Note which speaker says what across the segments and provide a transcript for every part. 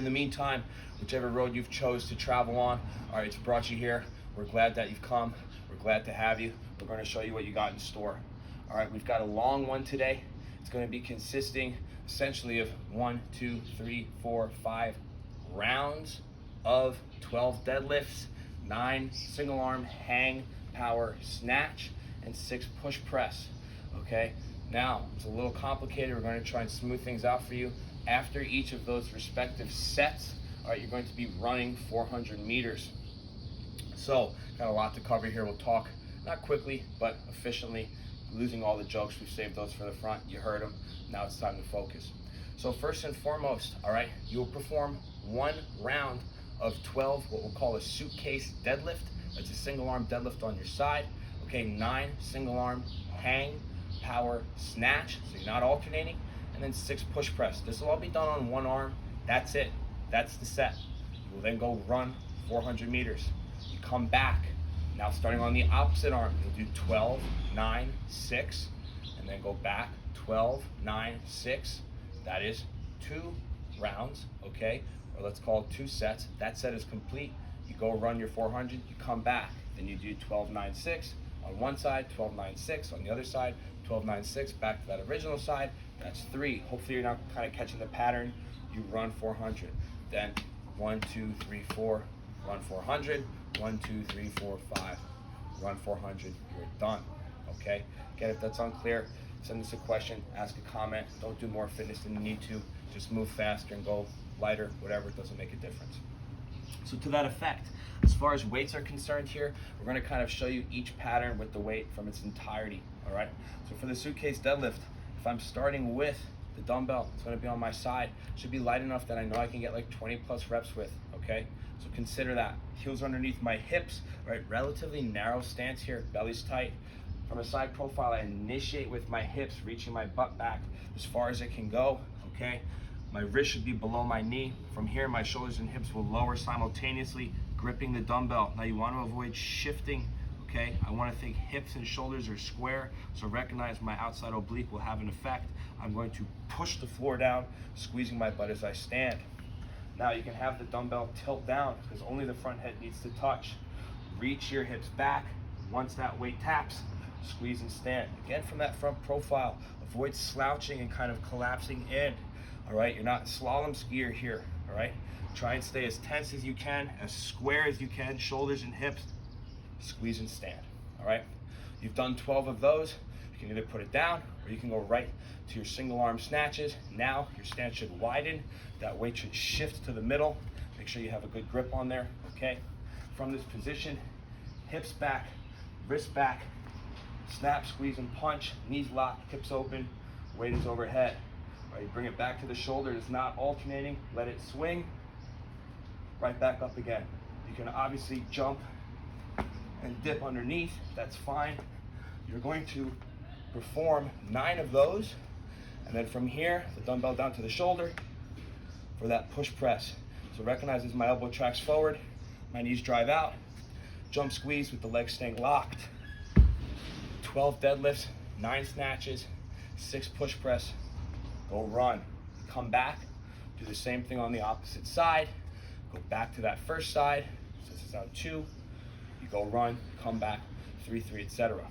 Speaker 1: In the meantime, whichever road you've chose to travel on, all right, it's brought you here. We're glad that you've come. We're glad to have you. We're going to show you what you got in store. All right, we've got a long one today. It's going to be consisting essentially of 1, 2, 3, 4, 5 rounds of 12 deadlifts, 9 single arm hang power snatch, and 6 push press. Okay, now it's a little complicated. We're going to try and smooth things out for you. After each of those respective sets, all right, you're going to be running 400 meters. So, got a lot to cover here. We'll talk not quickly, but efficiently, losing all the jokes. We've saved those for the front. You heard them. Now it's time to focus. So first and foremost, all right, you'll perform 1 round of 12, what we'll call a suitcase deadlift. That's a single arm deadlift on your side. Okay, 9 single arm hang power snatch, so you're not alternating, and then 6 push press. This will all be done on 1 arm. That's it. That's the set. You will then go run 400 meters. You come back. Now starting on the opposite arm, you'll do 12, 9, 6, and then go back 12, 9, 6. That is 2 rounds, okay? Or let's call it 2 sets. That set is complete. You go run your 400, you come back. Then you do 12, 9, 6 on one side, 12, 9, 6 on the other side, 12, 9, 6 back to that original side. That's 3. Hopefully you're not kind of catching the pattern. You run 400. Then 1, 2, 3, 4, run 400. 1, 2, 3, 4, 5, run 400. You're done. Okay? Again, if that's unclear, send us a question, ask a comment. Don't do more fitness than you need to. Just move faster and go lighter, whatever. It doesn't make a difference. So to that effect, as far as weights are concerned here, we're going to kind of show you each pattern with the weight from its entirety. All right? So for the suitcase deadlift, if I'm starting with the dumbbell, it's going to be on my side. It should be light enough that I know I can get like 20 plus reps with. Okay? So consider that. Heels underneath my hips, right? Relatively narrow stance here, belly's tight. From a side profile, I initiate with my hips, reaching my butt back as far as it can go, okay? My wrist should be below my knee. From here, my shoulders and hips will lower simultaneously, gripping the dumbbell. Now you want to avoid shifting, okay? I want to think hips and shoulders are square, so recognize my outside oblique will have an effect. I'm going to push the floor down, squeezing my butt as I stand. Now you can have the dumbbell tilt down because only the front head needs to touch. Reach your hips back. Once that weight taps, squeeze and stand. Again, from that front profile, avoid slouching and kind of collapsing in. All right, you're not a slalom skier here. All right, try and stay as tense as you can, as square as you can, shoulders and hips. Squeeze and stand. All right, you've done 12 of those. You can either put it down or you can go right to your single arm snatches. Now your stance should widen. That weight should shift to the middle. Make sure you have a good grip on there, okay? From this position, hips back, wrist back, snap, squeeze, and punch. Knees locked, hips open, weight is overhead. All right, you bring it back to the shoulder. It's not alternating. Let it swing. Right back up again. You can obviously jump and dip underneath. That's fine. You're going to perform 9 of those. And then from here, the dumbbell down to the shoulder for that push press. So recognize as my elbow tracks forward, my knees drive out, jump squeeze with the legs staying locked. 12 deadlifts, 9 snatches, 6 push press, go run. Come back, do the same thing on the opposite side, go back to that first side, so this is now 2, you go run, come back, 3, 3, etc.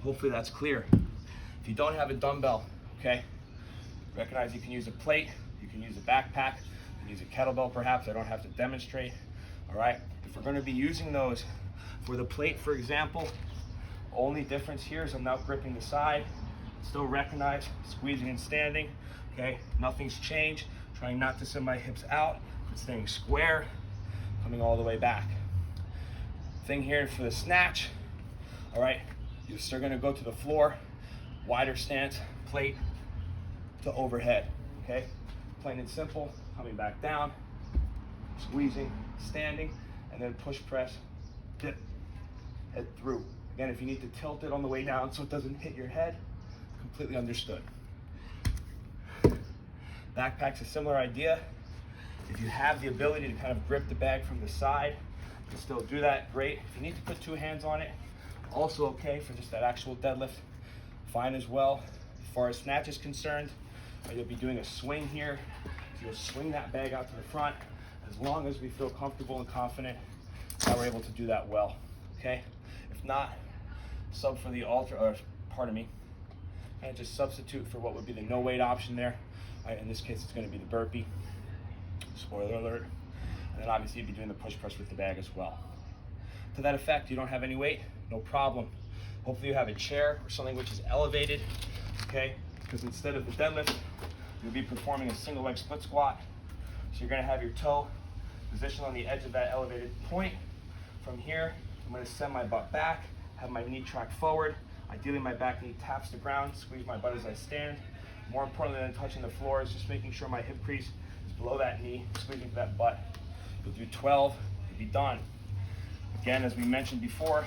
Speaker 1: Hopefully that's clear. If you don't have a dumbbell, okay, recognize you can use a plate, you can use a backpack, you can use a kettlebell perhaps. I don't have to demonstrate, all right? If we're gonna be using those for the plate, for example, only difference here is I'm now gripping the side, still recognize squeezing and standing, okay? Nothing's changed, trying not to send my hips out, but staying square, coming all the way back. Thing here for the snatch, all right? You're still gonna go to the floor, wider stance, plate to overhead, okay? Plain and simple, coming back down, squeezing, standing, and then push press, dip, head through. Again, if you need to tilt it on the way down so it doesn't hit your head, completely understood. Backpack's a similar idea. If you have the ability to kind of grip the bag from the side, you can still do that, great. If you need to put 2 hands on it, also okay for just that actual deadlift, fine as well. As far as snatch is concerned, you'll be doing a swing here. So you'll swing that bag out to the front as long as we feel comfortable and confident that we're able to do that well, okay? If not, sub for the and just substitute for what would be the no weight option there. All right, in this case, it's gonna be the burpee. Spoiler alert. And then obviously you'd be doing the push press with the bag as well. To that effect, you don't have any weight, no problem. Hopefully you have a chair or something which is elevated, okay? Because instead of the deadlift, you'll be performing a single leg split squat. So you're gonna have your toe positioned on the edge of that elevated point. From here, I'm gonna send my butt back, have my knee track forward. Ideally, my back knee taps the ground, squeeze my butt as I stand. More importantly than touching the floor is just making sure my hip crease is below that knee, squeezing for that butt. You'll do 12, you'll be done. Again, as we mentioned before,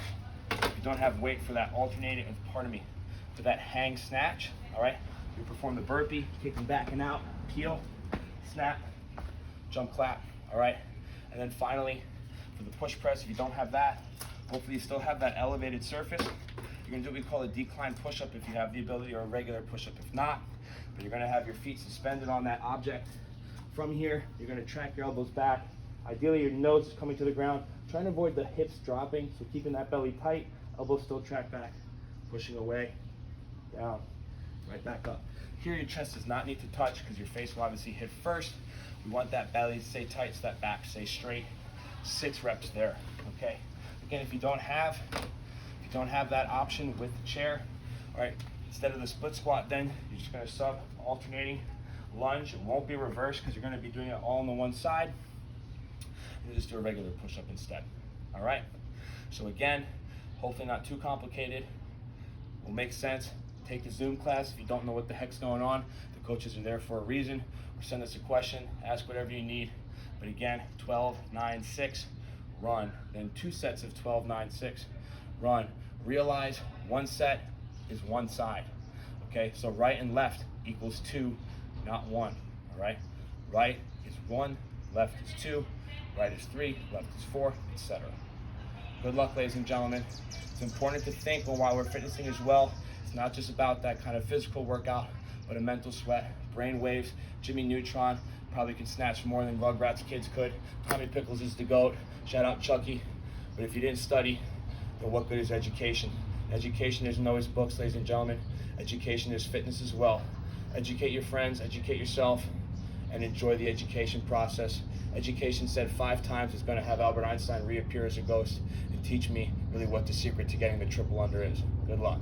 Speaker 1: if you don't have weight for that for that hang snatch, all right? You perform the burpee, kicking back and out, peel, snap, jump, clap, all right? And then finally, for the push press, if you don't have that, hopefully you still have that elevated surface. You're gonna do what we call a decline push-up if you have the ability, or a regular push-up if not. But you're gonna have your feet suspended on that object. From here, you're gonna track your elbows back. Ideally, your nose is coming to the ground. Trying to avoid the hips dropping, so keeping that belly tight, elbows still track back, pushing away, down, right back up. Here, your chest does not need to touch because your face will obviously hit first. We want that belly to stay tight so that back stays straight. 6 reps there, okay? Again, if you don't have that option with the chair, all right, instead of the split squat, then you're just gonna sub alternating lunge. It won't be reversed because you're gonna be doing it all on the one side. And just do a regular push-up instead, all right? So again, hopefully not too complicated. Will make sense. Take the Zoom class if you don't know what the heck's going on. The coaches are there for a reason. Or send us a question, ask whatever you need. But again, 12, 9, 6, run. Then 2 sets of 12, 9, 6, run. Realize 1 set is one side, okay? So right and left equals 2, not 1, all right? Right is 1, left is 2, right is 3, left is 4, etc. Good luck, ladies and gentlemen. It's important to think while we're fitnessing as well. It's not just about that kind of physical workout, but a mental sweat, brain waves. Jimmy Neutron probably can snatch more than Rugrats kids could. Tommy Pickles is the GOAT. Shout out Chucky. But if you didn't study, then what good is education? Education isn't always books, ladies and gentlemen. Education is fitness as well. Educate your friends, educate yourself, and enjoy the education process. Education said 5 times is going to have Albert Einstein reappear as a ghost and teach me really what the secret to getting the triple under is. Good luck.